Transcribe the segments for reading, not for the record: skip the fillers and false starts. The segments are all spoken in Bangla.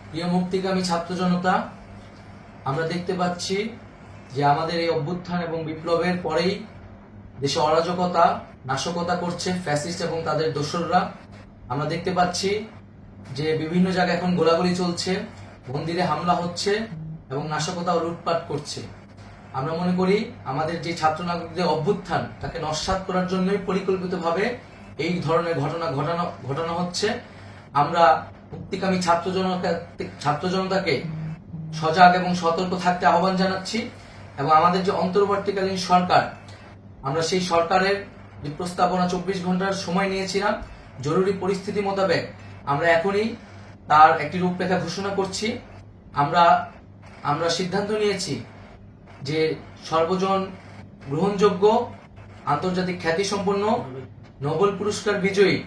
প্রিয় মুক্তিকামী ছাত্র জনতা, আমরা দেখতে পাচ্ছি যে আমাদের এই অভ্যুত্থান এবং বিপ্লবের পরেই দেশে অরাজকতা নাশকতা করছে ফ্যাসিস্ট এবং তাদের দোসররা। আমরা দেখতে পাচ্ছি যে বিভিন্ন জায়গায় এখন গোলাগুলি চলছে, মন্দিরে হামলা হচ্ছে এবং নাশকতা ও লুটপাট করছে। আমরা মনে করি আমাদের যে ছাত্র নাগরিকদের অভ্যুত্থান তাকে নস্যাৎ করার জন্যই পরিকল্পিতভাবে এই ধরনের ঘটনা হচ্ছে। আমরা মুক্তিকামী ছাত্র জনতাকে সজাগ এবং সতর্ক থাকতে আহ্বান জানাচ্ছি এবং আমাদের যে অন্তর্বর্তীকালীন সরকার, আমরা সেই সরকারের যে প্রস্তাবনা 24 ঘন্টার সময় নিয়েছিলাম, জরুরি পরিস্থিতি মোতাবেক আমরা এখনই তার একটি রূপরেখা ঘোষণা করছি। আমরা সিদ্ধান্ত নিয়েছি যে সর্বজন গ্রহণযোগ্য আন্তর্জাতিক খ্যাতিসম্পন্ন নোবেল পুরস্কার বিজয়ী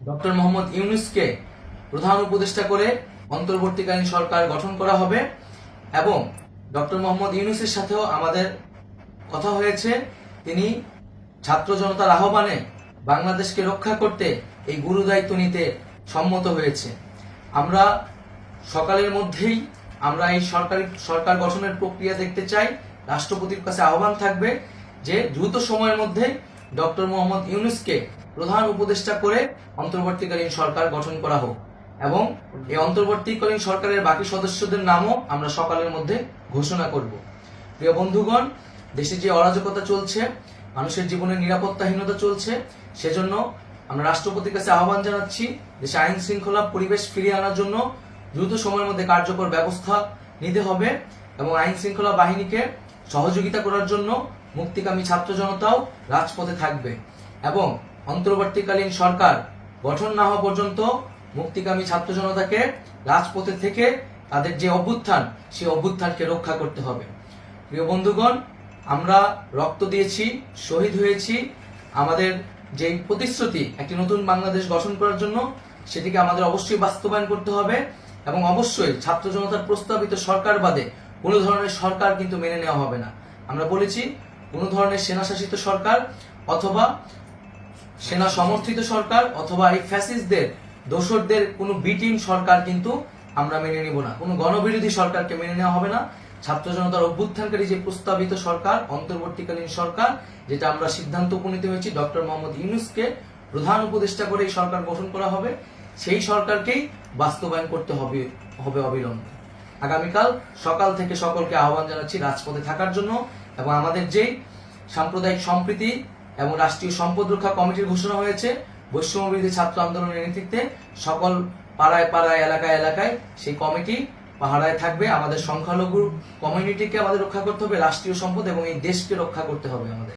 ডক্টর মোহাম্মদ ইউনূসকে প্রধান উপদেষ্টা করে অন্তর্বর্তীকালীন সরকার গঠন করা হবে এবং ডক্টর মোহাম্মদ ইউনূসের সাথেও আমাদের কথা হয়েছে। তিনি ছাত্র জনতার আহ্বানে বাংলাদেশকে রক্ষা করতে এই গুরু দায়িত্ব নিতে সম্মত হয়েছে। আমরা সকালের মধ্যেই আমরা এই সরকার গঠনের প্রক্রিয়া দেখতে চাই। রাষ্ট্রপতির কাছে আহ্বান থাকবে যে দ্রুত সময়ের মধ্যে ডক্টর মোহাম্মদ ইউনূসকে প্রধান উপদেষ্টা করে অন্তর্বর্তীকালীন সরকার গঠন করা হোক এবং এই অন্তর্বর্তীকালীন সরকারের বাকি সদস্যদের নামও আমরা সকালের মধ্যে ঘোষণা করব। প্রিয় বন্ধুগণ, দেশে যে অরাজকতা চলছে, মানুষের জীবনের নিরাপত্তাহীনতা চলছে, সেজন্য আমরা রাষ্ট্রপতির কাছে আহ্বান জানাচ্ছি দেশে আইন শৃঙ্খলা পরিবেশ ফিরিয়ে আনার জন্য দ্রুত সময়ের মধ্যে কার্যকর ব্যবস্থা নিতে হবে এবং আইন শৃঙ্খলা বাহিনীকে সহযোগিতা করার জন্য মুক্তিকামী ছাত্র জনতাও রাজপথে থাকবে এবং অন্তর্বর্তীকালীন সরকার গঠন না হওয়া পর্যন্ত মুক্তিকামী ছাত্র জনতাকে রাজপথে থেকে তাদের যে অভ্যুত্থান, সেই অভ্যুত্থানকে রক্ষা করতে হবে। প্রিয় বন্ধুগণ, আমরা রক্ত দিয়েছি, শহীদ হয়েছি। আমাদের যে প্রতিশ্রুতি একটি নতুন বাংলাদেশ গঠন করার জন্য, সেটিকে আমাদের অবশ্যই বাস্তবায়ন করতে হবে এবং অবশ্যই ছাত্র জনতার প্রস্তাবিত সরকার বাদে কোনো ধরনের সরকার কিন্তু মেনে নেওয়া হবে না। আমরা বলেছি কোনো ধরনের সেনাশাসিত সরকার অথবা সেনা সমর্থিত সরকার অথবা এই ফ্যাসিস্টদের দোসরদের কোনো বিটিম সরকার কিন্তু আমরা মেনে নিব না। কোনো গণবিরোধী সরকারকে মেনে নেওয়া হবে না। ছাত্র জনতার অভ্যুত্থানকারী যে প্রস্তাবিত সরকার, অন্তর্বর্তীকালীন সরকার, যেটা আমরা সিদ্ধান্ত উপনীত হয়েছি ডক্টর মোহাম্মদ ইউনূসকে প্রধান উপদেষ্টা করে এই সরকার গঠন করা হবে, সেই সরকারকেই বাস্তবায়ন করতে হবে অবিলম্বে। আগামীকাল সকাল থেকে সকলকে আহ্বান জানাচ্ছি রাজপথে থাকার জন্য এবং আমাদের যেই সাম্প্রদায়িক সম্প্রীতি এবং রাষ্ট্রীয় সম্পদ রক্ষা কমিটির ঘোষণা হয়েছে বৈষম্যবিরোধী ছাত্র আন্দোলনের নেতৃত্বে, সকল পাড়ায় পাড়ায় এলাকায় এলাকায় সেই কমিটি পাহারায় থাকবে। আমাদের সংখ্যালঘু কমিউনিটিকে আমাদের রক্ষা করতে হবে, রাষ্ট্রীয় সম্পদ এবং এই দেশকে রক্ষা করতে হবে আমাদের।